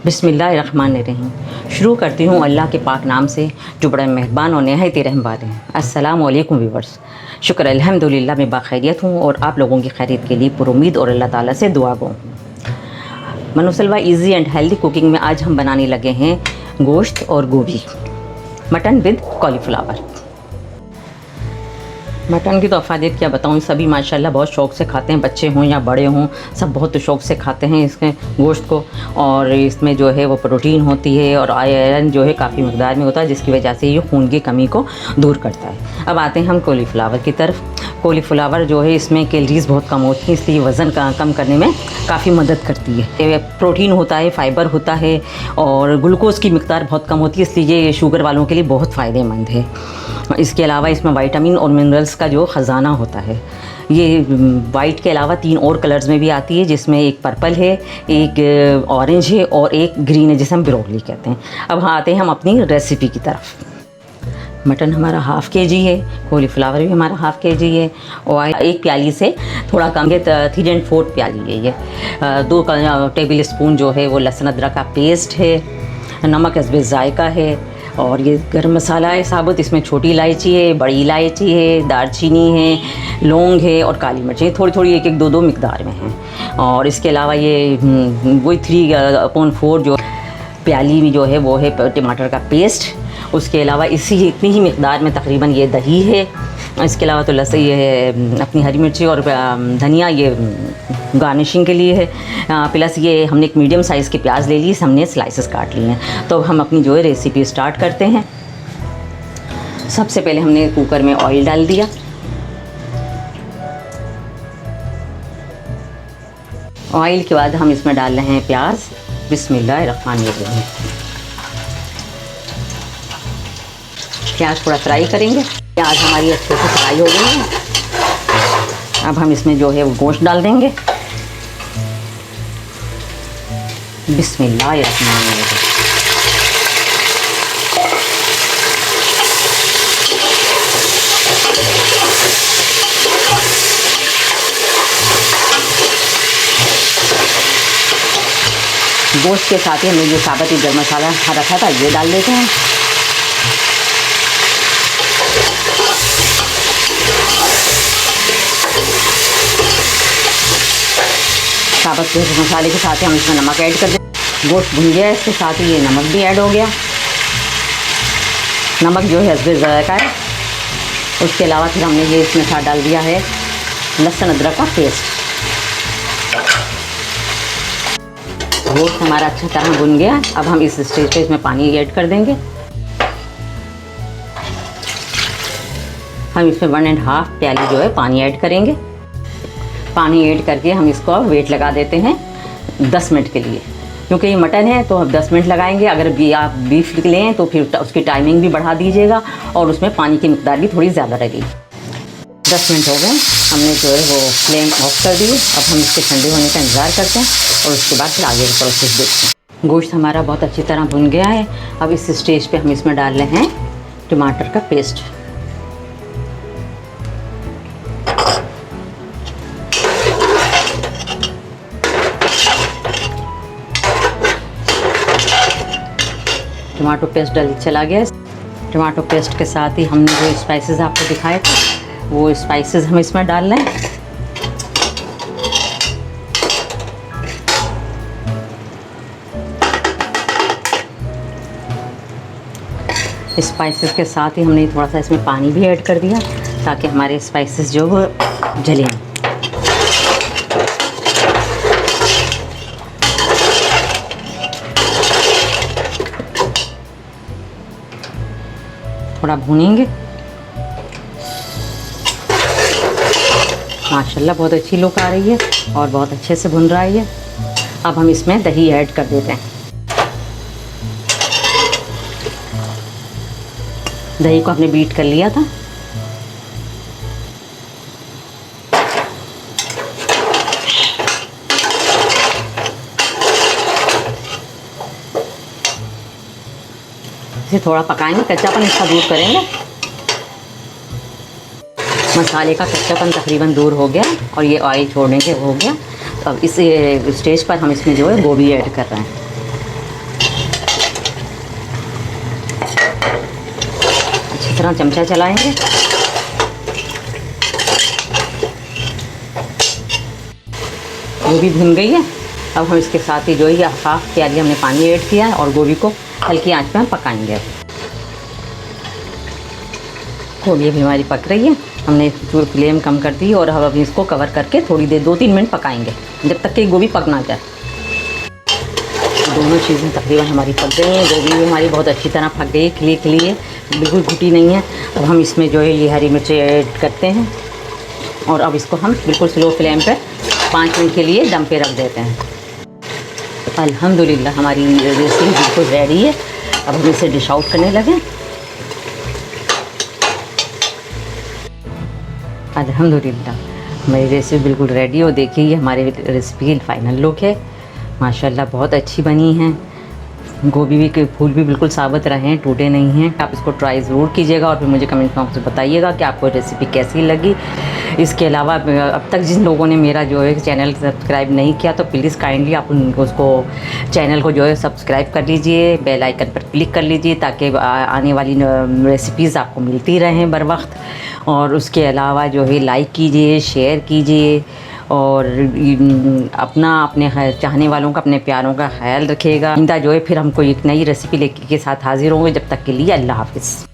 बिस्मिल्लाहिर्रहमानिर्रहीम। शुरू करती हूँ अल्लाह के पाक नाम से जो बड़ा मेहरबान और नहायत रहम वाले हैं। अस्सलामु अलैकुम व्यूअर्स। शुक्र अल्हम्दुलिल्लाह मैं बाखैरियत हूँ और आप लोगों की खैरियत के लिए पुरुमीद और अल्लाह ताला से दुआ गो हूँ। मनोसलवा इजी एंड हेल्दी कुकिंग में आज हम बनाने लगे हैं गोश्त और गोभी, मटन विद कॉलीफ्लावर। मटन की तो अफादियत क्या बताऊँ, सभी माशाल्लाह बहुत शौक़ से खाते हैं, बच्चे हों या बड़े हों सब बहुत शौक़ से खाते हैं इसके गोश्त को। और इसमें जो है वो प्रोटीन होती है और आयरन जो है काफ़ी मकदार में होता है, जिसकी वजह से ये खून की कमी को दूर करता है। अब आते हैं हम कॉलीफ्लावर की तरफ। कॉलीफ्लावर जो है इसमें कैलोरीज़ बहुत कम होती हैं, इसलिए वज़न कम करने में काफ़ी मदद करती है। प्रोटीन होता है, फ़ाइबर होता है और ग्लूकोज़ की मिकदार बहुत कम होती है, इसलिए ये शुगर वालों के लिए बहुत फ़ायदेमंद है। इसके अलावा इसमें विटामिन और मिनरल्स का जो ख़जाना होता है। ये वाइट के अलावा 3 और कलर्स में भी आती है, जिसमें एक पर्पल है, एक ऑरेंज है और एक ग्रीन है जिसे हम ब्रोकली कहते हैं। अब आते हैं हम अपनी रेसिपी की तरफ। मटन हमारा हाफ़ केजी है, कॉलीफ्लावर भी हमारा हाफ़ केजी है और एक प्याली से थोड़ा कम है, 3/4 प्याली है ये। 2 टेबल स्पून जो है वो लहसुन अदरक का पेस्ट है, नमक हस्बे ज़ायका है और ये गरम मसाला है साबुत। इसमें छोटी इलायची है, बड़ी इलायची है, दालचीनी है, लौंग है और काली मिर्चें थोड़ी थोड़ी 1-1, 2-2 मिकदार में हैं। और इसके अलावा ये वही 3/4 जो प्याली में जो है वो है टमाटर का पेस्ट। उसके अलावा इतनी ही मिकदार में तकरीबन ये दही है। इसके अलावा तो लहसुन ये है अपनी हरी मिर्ची और धनिया ये गार्निशिंग के लिए है। प्लस ये हमने एक मीडियम साइज़ के प्याज ले ली, हमने स्लाइसेस काट लिए हैं। तो हम अपनी जो है रेसिपी स्टार्ट करते हैं। सबसे पहले हमने कुकर में ऑयल डाल दिया। ऑयल के बाद हम इसमें डाल रहे हैं प्याज। बिस्मिल्लाहिर्रहमानिर्रहीम। प्याज थोड़ा फ्राई करेंगे। प्याज हमारी अच्छे से फ्राई हो गई है। अब हम इसमें जो है वो गोश्त डाल देंगे। बिस्मिल्लाहिर्रहमानिर्रहीम। गोश्त के साथ ही हमने जो साबुत गरम मसाला रखा था ये डाल देते हैं। साबुत मसाले के साथ ही हम इसमें नमक ऐड कर दें। गोश्त भुन गया है, इसके साथ ही ये नमक भी ऐड हो गया। नमक जो है हस्बे ज़ायका है। उसके अलावा फिर हमने ये इसमें साथ डाल दिया है लहसुन अदरक का पेस्ट। गोश्त हमारा अच्छी तरह भुन गया। अब हम इस स्टेज पे इसमें पानी ऐड कर देंगे। हम इसमें 1.5 प्याली जो है पानी ऐड करेंगे। पानी ऐड करके हम इसको वेट लगा देते हैं 10 मिनट के लिए, क्योंकि ये मटन है तो हम 10 मिनट लगाएंगे। अगर आप बीफ लें तो फिर उसकी टाइमिंग भी बढ़ा दीजिएगा और उसमें पानी की मिकदार भी थोड़ी ज़्यादा लगेगी। 10 मिनट हो गए, हमने जो है वो फ्लेम ऑफ कर दी। अब हम इसके ठंडे होने का इंतज़ार करते हैं और उसके बाद फिर आगे का प्रोसेस देखते हैं। गोश्त हमारा बहुत अच्छी तरह भुन गया है। अब इस स्टेज पे हम इसमें डाल रहे हैं टमाटर का पेस्ट। टमाटो पेस्ट डल चला गया। टमाटो पेस्ट के साथ ही हमने जो स्पाइसेस आपको दिखाए थे वो स्पाइसेस हम इसमें डाल रहे हैं। स्पाइसेस के साथ ही हमने थोड़ा सा इसमें पानी भी ऐड कर दिया ताकि हमारे स्पाइसेस जो वो जलें। थोड़ा भूनेंगे। माशाल्लाह बहुत अच्छी लुक आ रही है और बहुत अच्छे से भुन रहा है ये। अब हम इसमें दही ऐड कर देते हैं। दही को हमने बीट कर लिया था। इसे थोड़ा पकाएंगे, कच्चापन इसका दूर करेंगे। मसाले का कच्चापन तकरीबन दूर हो गया और ये ऑयल छोड़ने के हो गया। तो अब इस स्टेज पर हम इसमें जो है गोभी ऐड कर रहे हैं। दूसरा चमचा चलाएंगे। गोभी भुन गई है। अब हम इसके साथ ही जो है हाफ प्याली हमने पानी ऐड किया है और गोभी को हल्की आंच पे हम पकाएंगे। गोभी अभी हमारी पक रही है, हमने फ्लेम कम कर दी और अब इसको कवर करके थोड़ी देर 2-3 मिनट पकाएंगे जब तक कि गोभी पक ना जाए। दोनों चीज़ें तकरीबन हमारी पक गई हैं। गोभी भी हमारी बहुत अच्छी तरह पक गई है, खिली है, बिल्कुल घुटी नहीं है। अब हम इसमें जो है ये हरी मिर्ची ऐड करते हैं और अब इसको हम बिल्कुल स्लो फ्लेम पे 5 मिनट के लिए दम पे रख देते हैं। अल्हम्दुलिल्लाह हमारी रेसिपी बिल्कुल रेडी है। अब हम इसे डिश आउट करने लगे। अल्हम्दुलिल्लाह हमारी रेसिपी बिल्कुल रेडी हो। देखिए ये हमारी रेसिपी फाइनल लुक है। माशाल्लाह बहुत अच्छी बनी है। गोभी भी के फूल भी बिल्कुल साबित रहे हैं, टूटे नहीं हैं। आप इसको ट्राई ज़रूर कीजिएगा और फिर मुझे कमेंट बॉक्स में बताइएगा कि आपको रेसिपी कैसी लगी। इसके अलावा अब तक जिन लोगों ने मेरा जो है चैनल सब्सक्राइब नहीं किया तो प्लीज़ काइंडली आप उसको चैनल को जो है सब्सक्राइब कर लीजिए, बेल आइकन पर क्लिक कर लीजिए ताकि आने वाली रेसिपीज़ आपको मिलती रहें बर वक्त। और उसके अलावा जो है लाइक कीजिए, शेयर कीजिए और अपने चाहने वालों का, अपने प्यारों का ख्याल रखिएगा। आइंदा जो है फिर हमको एक नई रेसिपी लेके के साथ हाजिर होंगे। जब तक के लिए अल्लाह हाफ़िज़।